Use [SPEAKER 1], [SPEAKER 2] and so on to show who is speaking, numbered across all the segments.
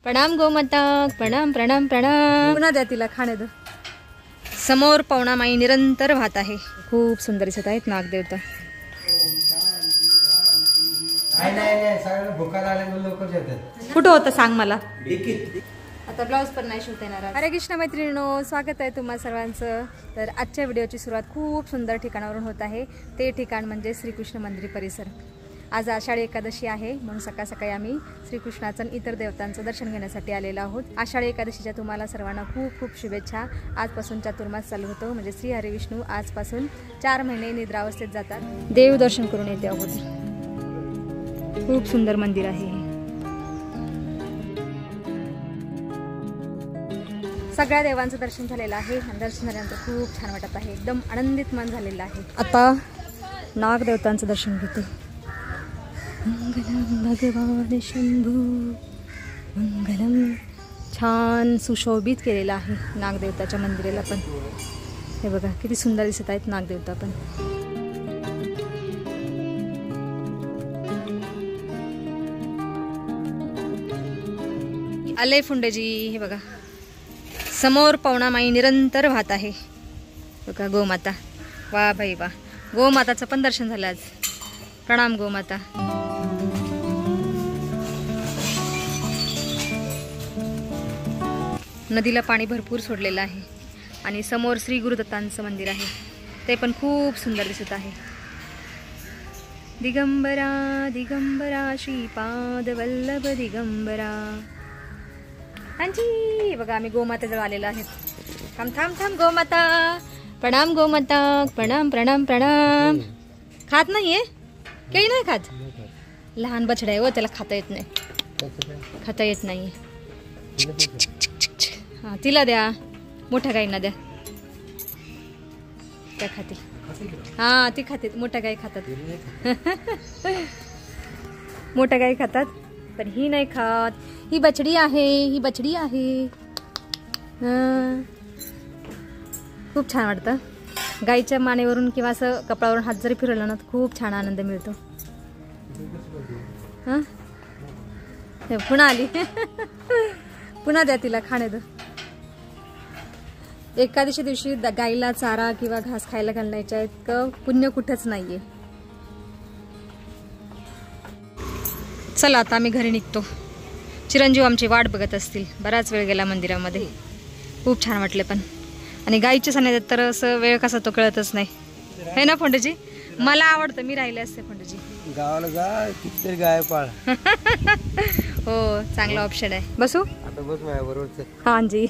[SPEAKER 1] प्रणाम गोमाता, प्रणाम प्रणाम प्रणाम. पुन्हा द्या तिला खाणे दे. समोर पवनामाई निरंतर वाहत आहे. खूप सुंदर दिसत आहेत नागदेवता. कुठं होतं सांग मला. आता ब्लाऊज पण नाही शिवता येणार. हरे कृष्ण मैत्रिणींनो, स्वागत आहे तुम्हा सर्वांचं. तर आजच्या व्हिडिओची सुरुवात खूप सुंदर ठिकाणावरून होत आहे. ते ठिकाण म्हणजे श्रीकृष्ण मंदिर परिसर. आज आषाढी एकादशी आहे, म्हणून सकाळ सकाळी आम्ही श्रीकृष्णाचं इतर देवतांचं दर्शन घेण्यासाठी आलेलो आहोत. आषाढी एकादशीच्या तुम्हाला सर्वांना खूप खूप शुभेच्छा. आजपासून चातुर्मास चालू होतो, म्हणजे श्री हरी विष्णू आजपासून 4 महिने निद्रावस्थेत जातात. देव दर्शन करून येते अगोदर. खूप सुंदर मंदिर आहे. सगळ्या देवांचं दर्शन झालेलं आहे आणि दर्शन झाल्यानंतर खूप छान वाटत आहे. एकदम आनंदित मन झालेलं आहे. आता नागदेवतांचं दर्शन घेते. मंगलम भगवान शंभू मंगलम. छान सुशोभित केलेलं आहे नागदेवताच्या मंदिराला पण. हे बघा किती सुंदर दिसत आहेत नागदेवता पण. आले फुंडेजी. हे बघा समोर पवनामाई निरंतर वाहत आहे. बघा गोमाता. वा भाई वा. गोमाताचं पण दर्शन झालं आज. प्रणाम गोमाता. नदीला पाणी भरपूर सोडलेलं आहे आणि समोर श्री गुरुदत्तांचं मंदिर आहे. ते पण खूप सुंदर दिसत आहे. दिगंबरा दिगंबरा श्रीपाद वल्लभ दिगंबरा. हांजी बघा आम्ही गोमातेजवळ आलेलो आहे. थांब थांब थांब गोमाता. प्रणाम गोमाता. प्रणाम प्रणाम प्रणाम. खात नाहीये काही नाही खात. लहान बछडा आहे व त्याला खाता येत नाही. खाता येत नाही. हा तिला द्या. मोठ्या गाईंना द्या. त्या खातील. हा ती खाते. मोठ्या गाई खातात. मोठ्या गाई खातात पण ही नाही खात. ही बछडी आहे. ही बछडी आहे. खूप छान वाटतं. गाईच्या मानेवरून किंवा असं कपाळावरून हात जरी फिरवला ना तर खूप छान आनंद मिळतो. हा पुन्हा आली. पुन्हा द्या तिला खाणे दे. एकादशी दिवशी गाईला चारा किंवा घास खायला घालण्याच्या इतकं पुण्य कुठंच नाहीये. चला आता आम्ही घरी निघतो. चिरंजीव आमची वाट बघत असतील. बराच वेळ गेला मंदिरामध्ये. खूप छान वाटले पण. आणि गाईच्या सान्निध्यात तर असं वेळ कसा तो कळतच नाही. है ना फोंडेजी. मला आवडतं. मी राहिले असते फोंडेजी.
[SPEAKER 2] गावाला जा किती गाय पाळ.
[SPEAKER 1] हो चांगला ऑप्शन आहे. बसू
[SPEAKER 2] आता बस माझ्या बरोबर.
[SPEAKER 1] हा जी.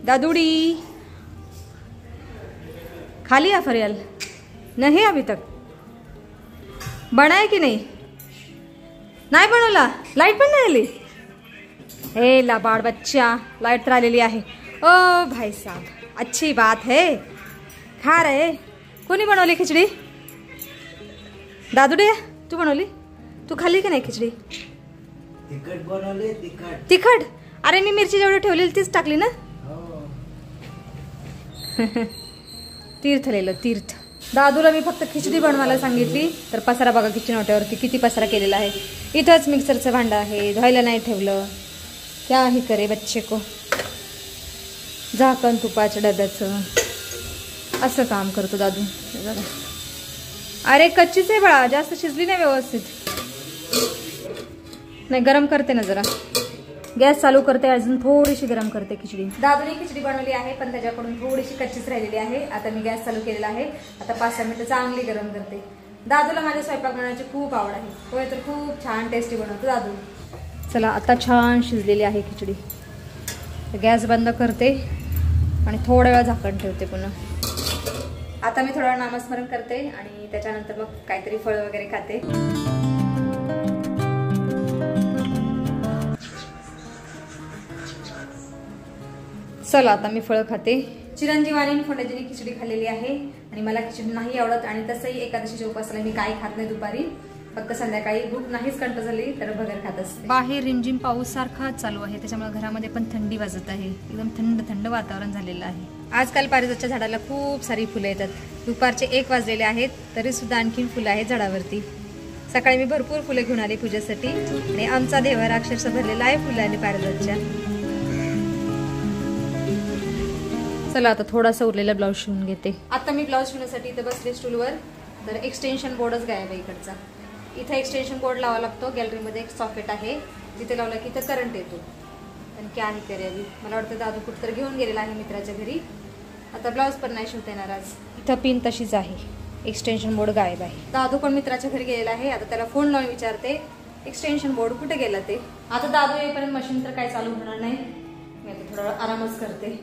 [SPEAKER 1] दादूड़ी खा लिया फरियाल? नहीं अभी तक. बनाए कि नहीं? नाही बनवला. लाईट पण नाही आली. हे लाबाड बच्चा. लाईट तर आलेली आहे. ओ भाई साहब अच्छी बात है. खा रहे. कोणी बनवली खिचडी? दादूडे तू बनवली? तू खाल्ली की नाही खिचडी?
[SPEAKER 2] तिखट बनवले.
[SPEAKER 1] तिखट. अरे मी मिरची जेवढी ठेवलेली तीच टाकली ना. तीर्थ लिहिलं तीर्थ. दादूला मी फक्त खिचडी बनवायला सांगितली तर पसारा बघा किचन ओट्यावरती किती पसारा केलेला आहे. इथंच मिक्सरचं भांडं आहे. धुवायला नाही ठेवलं. क्या ही करे बच्चे को. झाकण तुपाच्या डब्याचं असं काम करतो दादू. अरे कच्चीच आहे बाळा. जास्त शिजली नाही व्यवस्थित. नाही गरम करते ना जरा. गॅस चालू करते. अजून थोडीशी गरम करते खिचडी. दादूने खिचडी बनवली आहे पण त्याच्याकडून थोडीशी कच्चीच राहिलेली आहे. आता मी गॅस चालू केलेला आहे. आता 5-6 मिनिटं चांगली गरम करते. दादूला माझ्या स्वयंपाक बनवण्याची खूप आवड आहे. होय तर खूप छान टेस्टी बनवतो दादू. चला आता छान शिजलेली आहे खिचडी. गॅस बंद करते आणि थोड्या वेळ झाकण ठेवते पुन्हा. आता मी थोडा वेळ नामस्मरण करते आणि त्याच्यानंतर मग काहीतरी फळ वगैरे खाते. चला आता मी फळ खाते. चिरंजीवानी फोंडेजीने खिचडी खाल्लेली आहे आणि मला खिचडी नाही आवडत आणि तसंही एकादशीच्या उपासाला मी काही खात नाही दुपारी. फक्त संध्याकाळी भूक नाहीच कंट्रोल झाली तर भगर खात असते. बाहेर रिमझिम पाऊस सारखा चालू आहे, त्याच्यामुळे घरामध्ये पण थंडी वाजत आहे. एकदम थंड थंड वातावरण झालेलं आहे. आजकाल पारिजातच्या झाडाला खूप सारी फुलं येतात. दुपारचे 1 वाजलेले आहेत तरी सुद्धा आणखीन फुलं आहेत झाडावरती. सकाळी मी भरपूर फुलं घेऊन आली पूजेसाठी आणि आमचा देवारा अक्षरशः भरलेला आहे फुलांनी पारिजातच्या. चला आता थोडासा उरलेला ब्लाऊज शिवून घेते. आता मी ब्लाऊज शिवण्यासाठी इथे बसले स्टूलवर. तर एक्सटेन्शन बोर्डच गायब आहे इकडचा. इथे एक्सटेन्शन बोर्ड लावा लागतो. गॅलरीमध्ये एक सॉकेट आहे, तिथे लावला की इथं करंट येतो. पण क्या आहे करे अभी. मला वाटतं दादू कुठं तर घेऊन गेलेला आहे मित्राच्या घरी. आता ब्लाऊज पण नाही शिवता येणार आज. इथं पिन तशीच आहे, एक्सटेन्शन बोर्ड गायब आहे. दादू पण मित्राच्या घरी गेलेला आहे. आता त्याला फोन लावून विचारते एक्सटेन्शन बोर्ड कुठे गेला ते. आता दादू येईपर्यंत मशीन तर काय चालू होणार नाही. मी आता थोडा आरामच करते.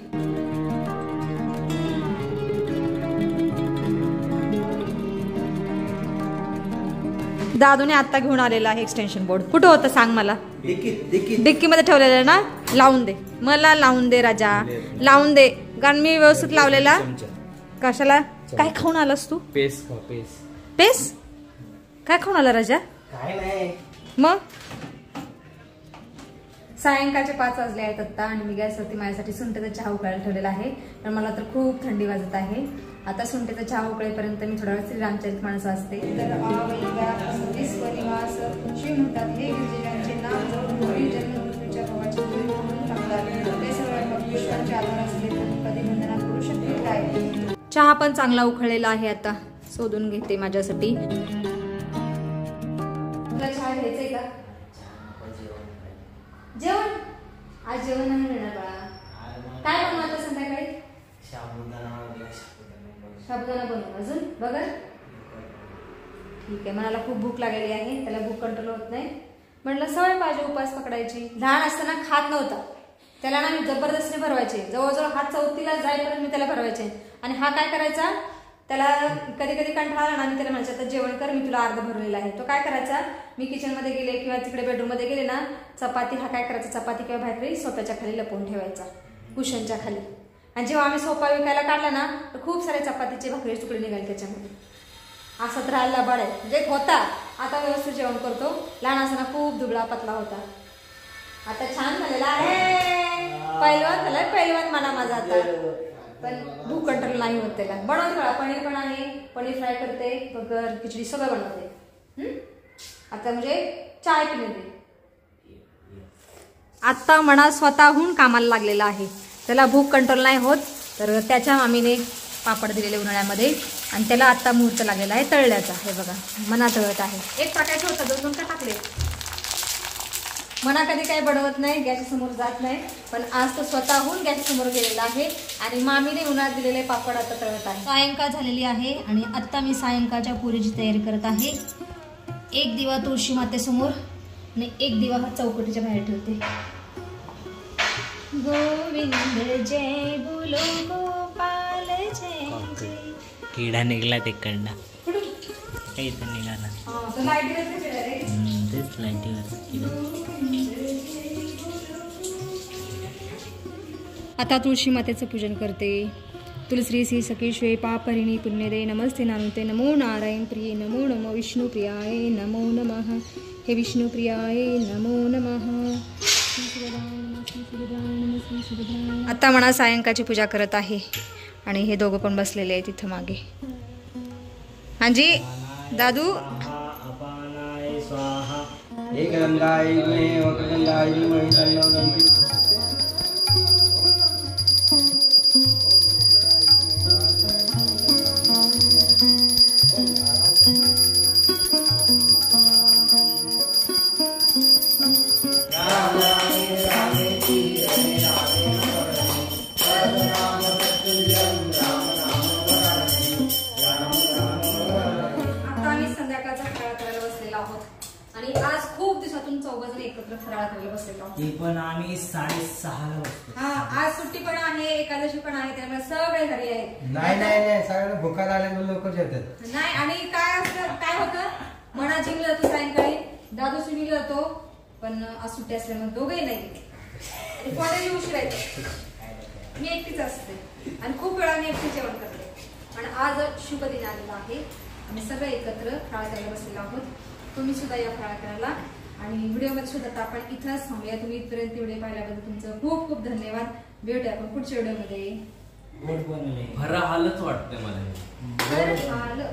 [SPEAKER 1] दादूने आता घेऊन आलेला आहे एक्सटेन्शन बोर्ड. कुठं होतं सांग मला. डिक्की मध्ये ठेवलेलं ना. लावून दे मला, लावून दे राजा, लावून दे. कारण मी व्यवस्थित लावलेला. कशाला काय खाऊन आलास तू.
[SPEAKER 2] पेस
[SPEAKER 1] पेस काय खाऊन आला राजा.
[SPEAKER 2] काय नाही
[SPEAKER 1] मग. सायंकाळचे 5 वाजले आहेत आता आणि मी गॅसवरती माझ्यासाठी सुंठेचा चहा उकळायला ठेवलेला आहे. तर मला तर खूप थंडी वाजत आहे. आता सुंठेचा चहा उकळेपर्यंत मी थोडा वेळ श्रीरामचरित मानस वाचते. तर शिव म्हणतात हे गिरिजांचे नाम जवळ होईल जन्म मृत्यूच्या भावाची दूरी म्हणून टाकतात. ते सर्व विश्वाचे आधार असले तर कधी वंदना करू शकते काय. चहा पण चांगला उकळलेला आहे. आता शोधून घेते माझ्यासाठी. तुला चहा घ्यायचंय का. जेवण आज जेवण नाही मिळणार बाळा. काय बनवायचं संध्याकाळी. साबुदाणा बनवू. अजून बघा ठीक आहे. मला खूप भूक लागलेली आहे. त्याला भूक कंट्रोल होत नाही. म्हटलं सवय पाहिजे उपास पकडायची. लहान असताना खात नव्हता. त्याला ना मी जबरदस्तीने भरवायचे. जवळजवळ हात 4थीला जाईपर्यंत मी त्याला भरवायचे. आणि हा काय करायचा, त्याला कधी कधी कंटाळा आला ना, मी त्याला म्हणायचं आता जेवण कर, मी तुला अर्ध भरलेला आहे. तो काय करायचा, मी किचनमध्ये गेले किंवा तिकडे बेडरूममध्ये गेले ना, चपाती हा काय करायचा, चपाती किंवा भाकरी सोप्याच्या खाली लपवून ठेवायचा, कुशनच्या खाली. आणि जेव्हा आम्ही सोपा विकायला काढला ना तर खूप सारे चपातीचे भाकरी तुकडे निघाले त्याच्यामध्ये. असा तर राहिला बड आहे म्हणजे होता. आता व्यवस्थित जेवण करतो. लहान असताना खूप दुबळा पतला होता. आता छान झालेला आहे. पहिलवान झालाय, पहिलवान म्हणा माझा आता. पण भूक कंट्रोल नाही होत त्याला. बनवते बघा, पनीर पण आहे, पनीर फ्राय करते, बगर खिचडी सगळं बनवते. आता म्हणजे चाय पिणे दे. आता म्हणा स्वतःहून कामाला लागलेला आहे. त्याला भूक कंट्रोल नाही होत. तर त्याच्या मामीने पापड दिलेले उन्हाळ्यामध्ये आणि त्याला आता मुहूर्त लागलेला आहे तळल्याचा. हे बघा मना तळत आहे. एक टाकायचं होतं, 2 का टाकले. मना कधी काही बनवत नाही, गॅसच्या समोर जात नाही. पण आज तो स्वतःहून गॅस समोर गेलेला आहे आणि मामीने उन्हाळ्यात दिलेले पापड आता तळत आहे. सायंकाळ झालेली आहे आणि आता मी सायंकाळच्या पुरीची तयारी करत आहे. एक दिवा तुळशी मातेसमोर आणि एक दिवा हा चौकटीच्या बाहेर ठेवते. गोविंद जय बोलो गोपाल जय जय.
[SPEAKER 2] किडा निघला तिकडनं. काही तर निघाला. तेच लाईटीवर.
[SPEAKER 1] आता तुळशी मातेचं पूजन करते. तुलसी श्री सखीश्वे पापरिणी पुण्यदे नमस्ते नानुते नमो नारायण प्रिय नमो नमो विष्णू प्रियाय नमो नमः. हे विष्णू प्रियाय नमो नमः. आता म्हणा सायंकाळची पूजा करत आहे आणि हे दोघं पण बसलेले आहेत तिथं मागे. हांजी दादू. एकत्र फराळ करायला बसलेलो आहोत.
[SPEAKER 2] ती पण आम्ही 6:30ला बसतो.
[SPEAKER 1] हा आज सुट्टी पण आहे, एकादशी पण आहे, त्यामुळे सगळे घरी आहेत.
[SPEAKER 2] नाही नाही नाही सगळ्यांना भुका लागल्यामुळे लोक येतात.
[SPEAKER 1] नाही आणि काय असतं काय होतं, मना जिंकलं जातो सायंकाळी, दादू जिंकलं जातो, पण आज सुट्टी असल्यामुळे दोघेही नाही. कॉलेज उशीर येते, मी एकटीच असते आणि खूप वेळा मी एकटी जेवण करते. आणि आज शुभ दिन आलेला आहे, आम्ही सगळे एकत्र फराळ करायला बसलेलो आहोत. तुम्ही सुद्धा या फराळ करायला. आणि व्हिडिओमध्ये सुद्धा आता आपण इथंच थांबूया. तुम्ही इथपर्यंत व्हिडिओ पाहिल्याबद्दल तुमचं खूप खूप धन्यवाद. भेटूया आपण पुढच्या व्हिडिओमध्ये.
[SPEAKER 3] फराळच वाटतंय मला.